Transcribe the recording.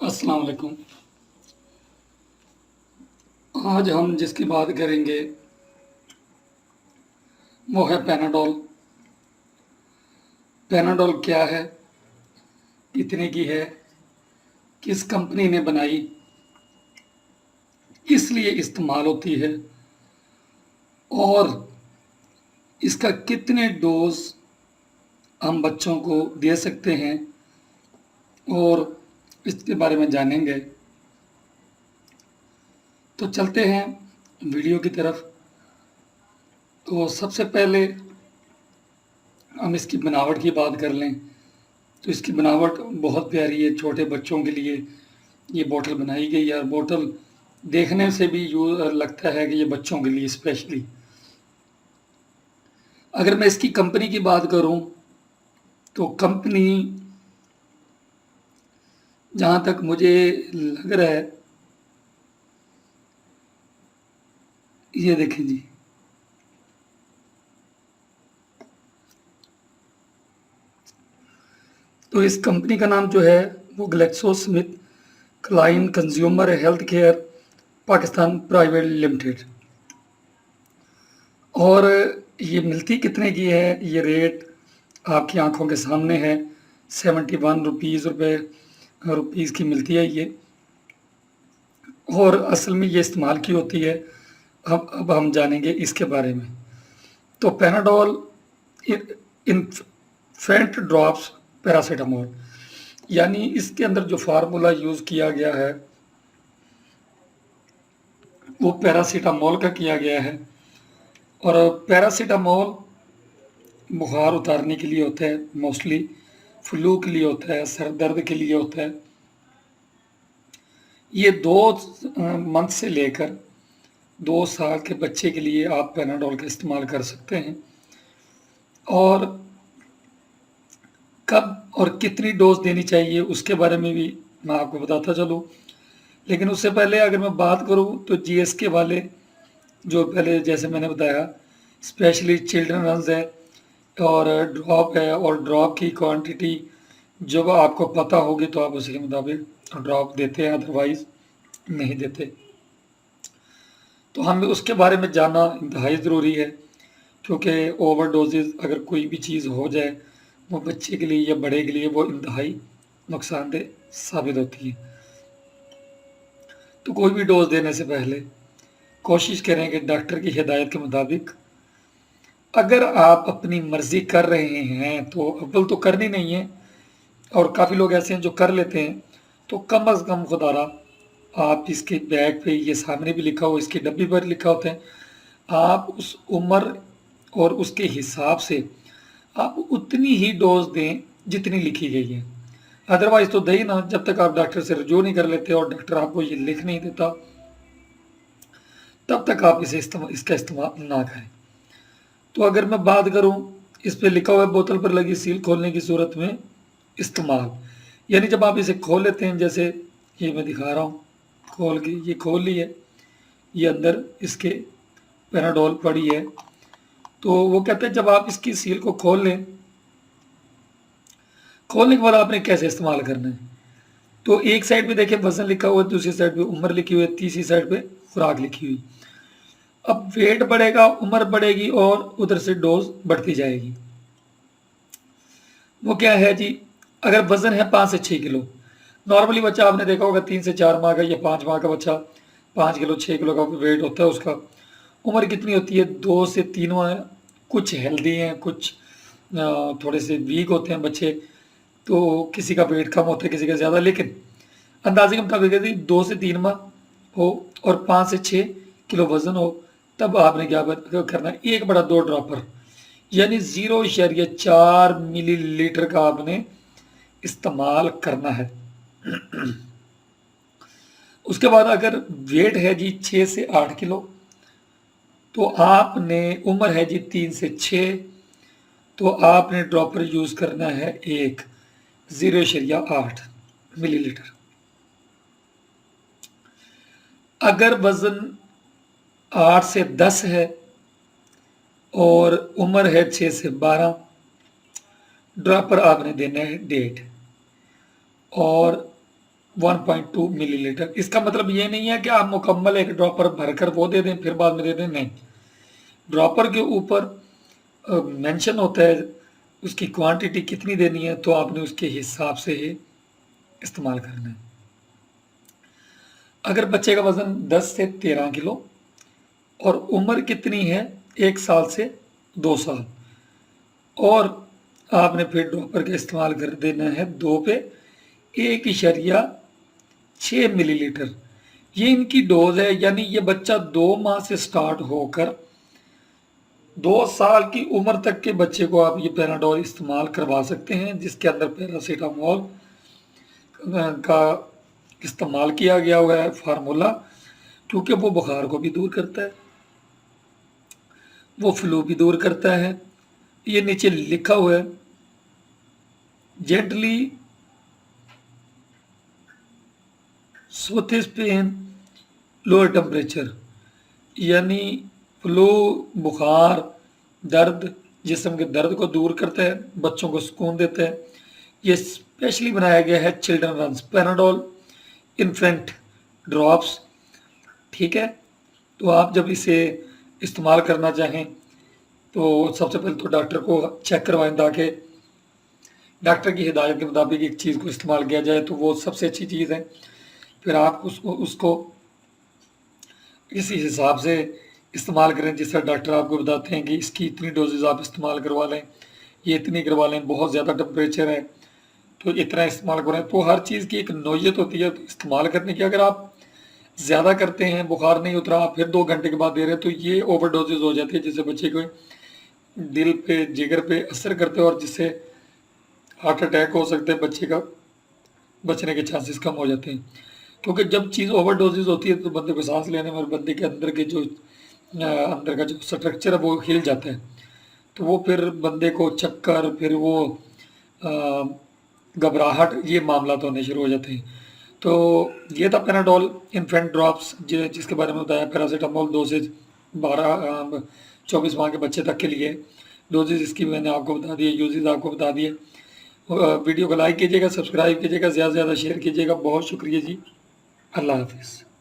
अस्सलाम वालेकुम। आज हम जिसकी बात करेंगे वो है पैनाडोल। पैनाडोल क्या है, कितने की है, किस कंपनी ने बनाई, किस लिए इस्तेमाल होती है और इसका कितने डोज हम बच्चों को दे सकते हैं और इसके बारे में जानेंगे। तो चलते हैं वीडियो की तरफ। तो सबसे पहले हम इसकी बनावट की बात कर लें तो इसकी बनावट बहुत प्यारी है। छोटे बच्चों के लिए ये बोतल बनाई गई है और बोतल देखने से भी लगता है कि ये बच्चों के लिए स्पेशली। अगर मैं इसकी कंपनी की बात करूं तो कंपनी जहां तक मुझे लग रहा है, ये देखें जी, तो इस कंपनी का नाम जो है वो Glaxo Smith Kline consumer health care Pakistan private limited. और ये मिलती कितने की है, ये रेट आपकी आंखों के सामने है। 71 रुपीज़ की मिलती है ये, और असल में ये इस्तेमाल की होती है। अब हम जानेंगे इसके बारे में। तो पैनाडोल इन्फेंट ड्रॉप्स पैरासीटामोल, यानी इसके अंदर जो फार्मूला यूज़ किया गया है वो पैरासीटामोल का किया गया है। और पैरासीटामोल बुखार उतारने के लिए होता है, मोस्टली फ्लू के लिए होता है, सर दर्द के लिए होता है। ये 2 मंथ से लेकर 2 साल के बच्चे के लिए आप पैनाडोल का इस्तेमाल कर सकते हैं। और कब और कितनी डोज देनी चाहिए उसके बारे में भी मैं आपको बताता चलूँ। लेकिन उससे पहले अगर मैं बात करूँ तो जीएसके वाले जो पहले जैसे मैंने बताया स्पेशली चिल्ड्रंस है और ड्रॉप है, और ड्रॉप की क्वांटिटी जब आपको पता होगी तो आप उसी के मुताबिक ड्रॉप देते हैं, अदरवाइज नहीं देते। तो हमें उसके बारे में जानना इंतहाई ज़रूरी है, क्योंकि ओवर डोजेज अगर कोई भी चीज़ हो जाए वो बच्चे के लिए या बड़े के लिए वो इंतहाई नुकसानदेह साबित होती है। तो कोई भी डोज देने से पहले कोशिश करें कि डॉक्टर की हिदायत के मुताबिक। अगर आप अपनी मर्ज़ी कर रहे हैं तो अव्वल तो करनी नहीं है, और काफ़ी लोग ऐसे हैं जो कर लेते हैं, तो कम अज़ कम खुदारा आप इसके बैग पे, ये सामने भी लिखा हो, इसकी डब्बी पर लिखा होता है, आप उस उम्र और उसके हिसाब से आप उतनी ही डोज दें जितनी लिखी गई है। अदरवाइज तो दे ही ना, जब तक आप डॉक्टर से रजू नहीं कर लेते और डॉक्टर आपको ये लिख नहीं देता तब तक आप इसका इस्तेमाल ना करें। तो अगर मैं बात करूं, इस पे लिखा हुआ है बोतल पर लगी सील खोलने की सूरत में इस्तेमाल, यानी जब आप इसे खोल लेते हैं, जैसे ये मैं दिखा रहा हूँ, खोल के ये खोल ली है, ये अंदर इसके पैनाडोल पड़ी है। तो वो कहते हैं जब आप इसकी सील को खोल लें, खोलने के बाद आपने कैसे इस्तेमाल करना है। तो एक साइड पे देखें वजन लिखा हुआ है, दूसरी साइड पे उम्र लिखी हुई है, तीसरी साइड पे खुराक लिखी हुई। अब वेट बढ़ेगा, उम्र बढ़ेगी और उधर से डोज बढ़ती जाएगी। वो क्या है जी, अगर वजन है 5 से 6 किलो, नॉर्मली बच्चा आपने देखा होगा 3 से 4 माह का या 5 माह का बच्चा 5 किलो 6 किलो का वेट होता है उसका। उम्र कितनी होती है, 2 से 3 माह। कुछ हेल्दी हैं, कुछ थोड़े से वीक होते हैं बच्चे, तो किसी का वेट कम होता है किसी का ज़्यादा, लेकिन अंदाजे के मुताबिक यदि 2 से 3 माह हो और 5 से 6 किलो वजन हो, तब आपने क्या करना है, 1/2 ड्रॉपर यानी 0.4 मिलीलीटर का आपने इस्तेमाल करना है। उसके बाद अगर वेट है जी 6 से 8 किलो, तो आपने, उम्र है जी 3 से 6, तो आपने ड्रॉपर यूज़ करना है 0.8 मिलीलीटर। अगर वजन 8 से 10 है और उम्र है 6 से 12, ड्रॉपर आपने देना है 1.5। और 1.2 मिलीलीटर। इसका मतलब ये नहीं है कि आप मुकम्मल एक ड्रॉपर भरकर वो दे दें फिर बाद में दे दें, नहीं। ड्रॉपर के ऊपर मेंशन होता है उसकी क्वांटिटी कितनी देनी है, तो आपने उसके हिसाब से ही इस्तेमाल करना है। अगर बच्चे का वज़न 10 से 13 किलो और उम्र कितनी है 1 साल से 2 साल, और आपने फिर ड्रॉपर का इस्तेमाल कर देना है 2 पे 1.6 मिलीलीटर। ये इनकी डोज है, यानी ये बच्चा 2 माह से स्टार्ट होकर 2 साल की उम्र तक के बच्चे को आप ये पैनाडोल इस्तेमाल करवा सकते हैं, जिसके अंदर पैरासीटामोल का इस्तेमाल किया गया हुआ है फार्मूला, क्योंकि वो बुखार को भी दूर करता है, वो फ्लू भी दूर करता है। ये नीचे लिखा हुआ है जेंटली सोथिस पेन लोअर टेम्परेचर, यानी फ्लू, बुखार, दर्द, जिस्म के दर्द को दूर करता है, बच्चों को सुकून देता है। ये स्पेशली बनाया गया है children runs Panadol infant drops, ठीक है। तो आप जब इसे इस्तेमाल करना चाहें तो सबसे पहले तो डॉक्टर को चेक करवाएं, ताकि डॉक्टर की हिदायत के मुताबिक एक चीज़ को इस्तेमाल किया जाए, तो वो सबसे अच्छी चीज़ है। फिर आप उसको इसी हिसाब से इस्तेमाल करें जिस तरह डॉक्टर आपको बताते हैं कि इसकी इतनी डोजेज आप इस्तेमाल करवा लें, ये इतनी करवा लें, बहुत ज़्यादा टेम्परेचर है तो इतना इस्तेमाल करें। तो हर चीज़ की एक नौयत होती है तो इस्तेमाल करने की। अगर आप ज़्यादा करते हैं, बुखार नहीं उतरा, आप फिर 2 घंटे के बाद दे रहे हैं, तो ये ओवर डोजेज हो जाती है, जिससे बच्चे को दिल पे, जिगर पे असर करते हैं और जिससे हार्ट अटैक हो सकते हैं, बच्चे का बचने के चांसेस कम हो जाते हैं। क्योंकि जब चीज़ ओवर डोजेज होती है तो बंदे को सांस लेने में और बंदे के अंदर के जो अंदर का जो स्ट्रक्चर है वो हिल जाता है, तो वो फिर बंदे को चक्कर, फिर वो घबराहट, ये मामला होने शुरू हो जाते हैं। तो ये था पैनाडोल इन्फेंट ड्रॉप्स, जिसके बारे में बताया। पैरासीटामोल डोजेज 24 माह के बच्चे तक के लिए डोजेज इसकी मैंने आपको बता दिए, यूजेज आपको बता दिए। वीडियो को लाइक कीजिएगा, सब्सक्राइब कीजिएगा, ज़्यादा से ज़्यादा शेयर कीजिएगा। बहुत शुक्रिया जी, अल्लाह हाफिज़।